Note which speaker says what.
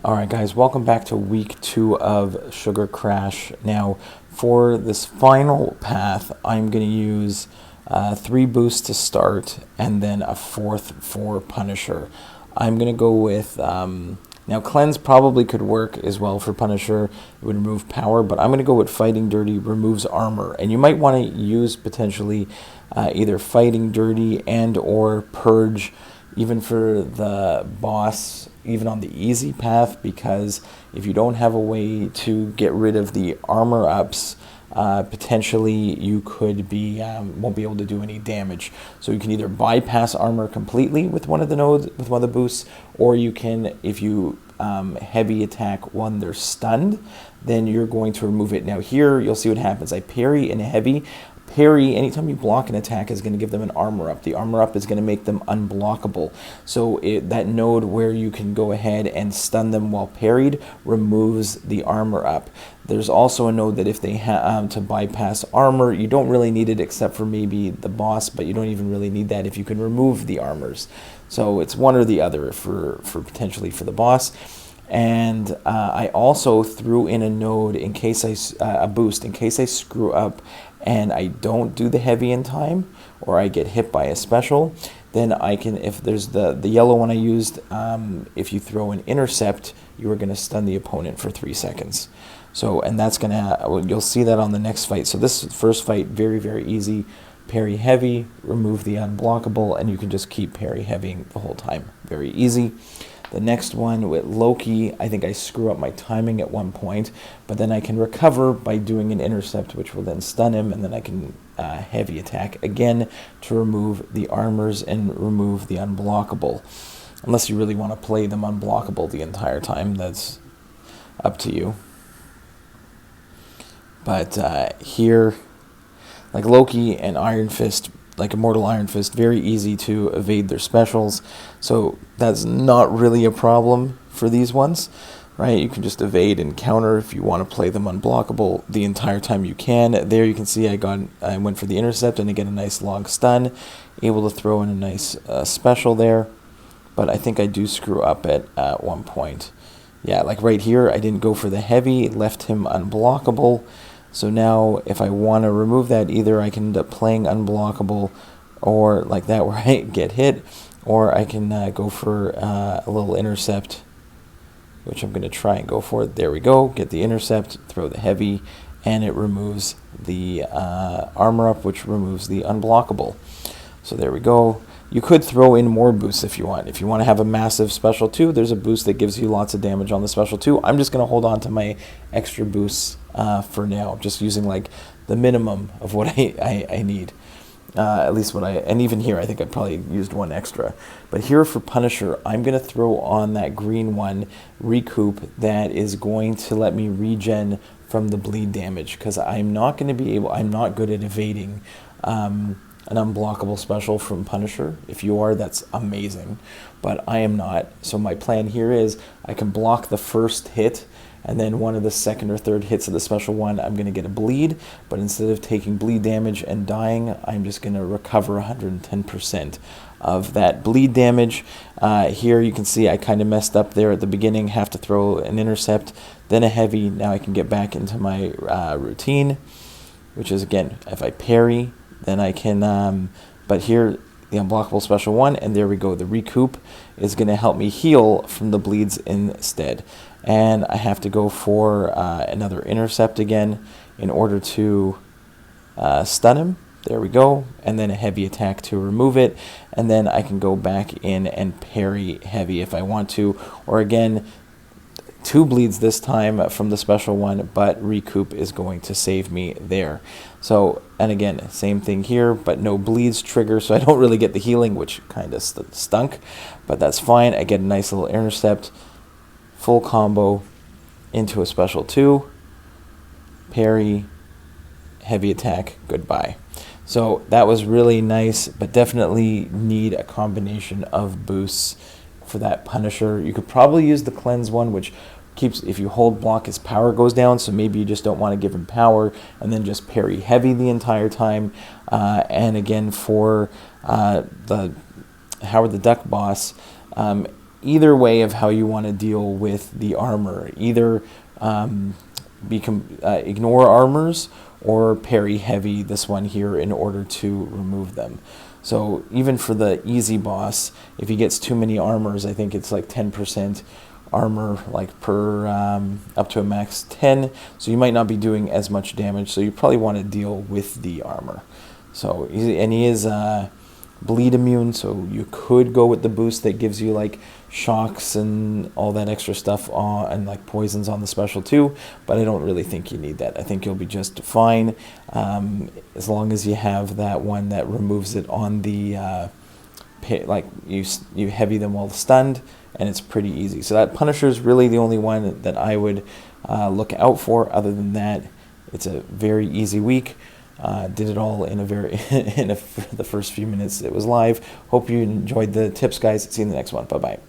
Speaker 1: All right, guys, welcome back to week 2 of Sugar Crash. Now, for this final path, I'm going to use 3 boosts to start and then a 4th for Punisher. I'm going to go with, now Cleanse probably could work as well for Punisher. It would remove power, but I'm going to go with Fighting Dirty, removes armor. And you might want to use potentially either Fighting Dirty and or Purge, even for the boss, even on the easy path, because if you don't have a way to get rid of the armor ups, potentially you could be won't be able to do any damage. So you can either bypass armor completely with one of the nodes, with one of the boosts, or you can, if you heavy attack one they're stunned, then you're going to remove it. Now here you'll see what happens. I parry in heavy. Parry, anytime you block an attack, is going to give them an armor up. The armor up is going to make them unblockable. So that node where you can go ahead and stun them while parried removes the armor up. There's also a node that if they to bypass armor, you don't really need it except for maybe the boss, but you don't even really need that if you can remove the armors. So it's one or the other for potentially for the boss. And I also threw in a node in case a boost in case I screw up and I don't do the heavy in time, or I get hit by a special, then I can, if there's the yellow one I used, if you throw an intercept, you are going to stun the opponent for 3 seconds. So, and that's going to, you'll see that on the next fight. So this first fight, very, very easy. Parry heavy, remove the unblockable, and you can just keep parry heavying the whole time. Very easy. The next one with Loki, I think I screw up my timing at one point, but then I can recover by doing an intercept, which will then stun him, and then I can heavy attack again to remove the armors and remove the unblockable. Unless you really want to play them unblockable the entire time, that's up to you. But here, like Loki and Iron Fist, like Immortal Iron Fist, very easy to evade their specials. So that's not really a problem for these ones, right? You can just evade and counter if you want to play them unblockable the entire time you can. There you can see I went for the intercept and I get a nice long stun, able to throw in a nice special there. But I think I do screw up at one point. Yeah, like right here, I didn't go for the heavy, left him unblockable. So now if I want to remove that, either I can end up playing unblockable or like that where I get hit, or I can go for a little intercept, which I'm going to try and go for. There we go. Get the intercept, throw the heavy, and it removes the armor up, which removes the unblockable. So there we go. You could throw in more boosts if you want. If you want to have a massive special 2, there's a boost that gives you lots of damage on the special 2. I'm just going to hold on to my extra boosts for now, just using like the minimum of what I need. At least what and even here I think I probably used one extra. But here for Punisher, I'm going to throw on that green one, Recoup, that is going to let me regen from the bleed damage, because I'm not good at evading an unblockable special from Punisher. If you are, that's amazing, but I am not. So my plan here is I can block the first hit, and then one of the second or third hits of the special one, I'm going to get a bleed, but instead of taking bleed damage and dying, I'm just going to recover 110% of that bleed damage. Here you can see I kind of messed up there at the beginning, have to throw an intercept, then a heavy. Now I can get back into my routine, which is, again, if I parry, then I can, but here, the unblockable special 1, and there we go. The Recoup is going to help me heal from the bleeds instead. And I have to go for another intercept again in order to stun him. There we go. And then a heavy attack to remove it. And then I can go back in and parry heavy if I want to. Or again, 2 bleeds this time from the special 1, but Recoup is going to save me there. So, and again, same thing here, but no bleeds trigger, so I don't really get the healing, which kind of stunk, but that's fine. I get a nice little intercept, full combo into a special 2, parry, heavy attack, goodbye. So that was really nice, but definitely need a combination of boosts for that Punisher. You could probably use the Cleanse one, which keeps, if you hold block, his power goes down, so maybe you just don't want to give him power, and then just parry heavy the entire time. And again, for the Howard the Duck boss, either way of how you want to deal with the armor. Either ignore armors or parry heavy this one here in order to remove them. So even for the easy boss, if he gets too many armors, I think it's like 10% armor, like per up to a max 10. So you might not be doing as much damage. So you probably want to deal with the armor. So and he is bleed immune, so you could go with the boost that gives you like shocks and all that extra stuff and like poisons on the special too, but I don't really think you need that. I think you'll be just fine as long as you have that one that removes it on the like you heavy them while stunned, and it's pretty easy. So that Punisher is really the only one that I would look out for. Other than that, it's a very easy week. Did it all in the first few minutes it was live. Hope you enjoyed the tips, guys. See you in the next one. Bye-bye.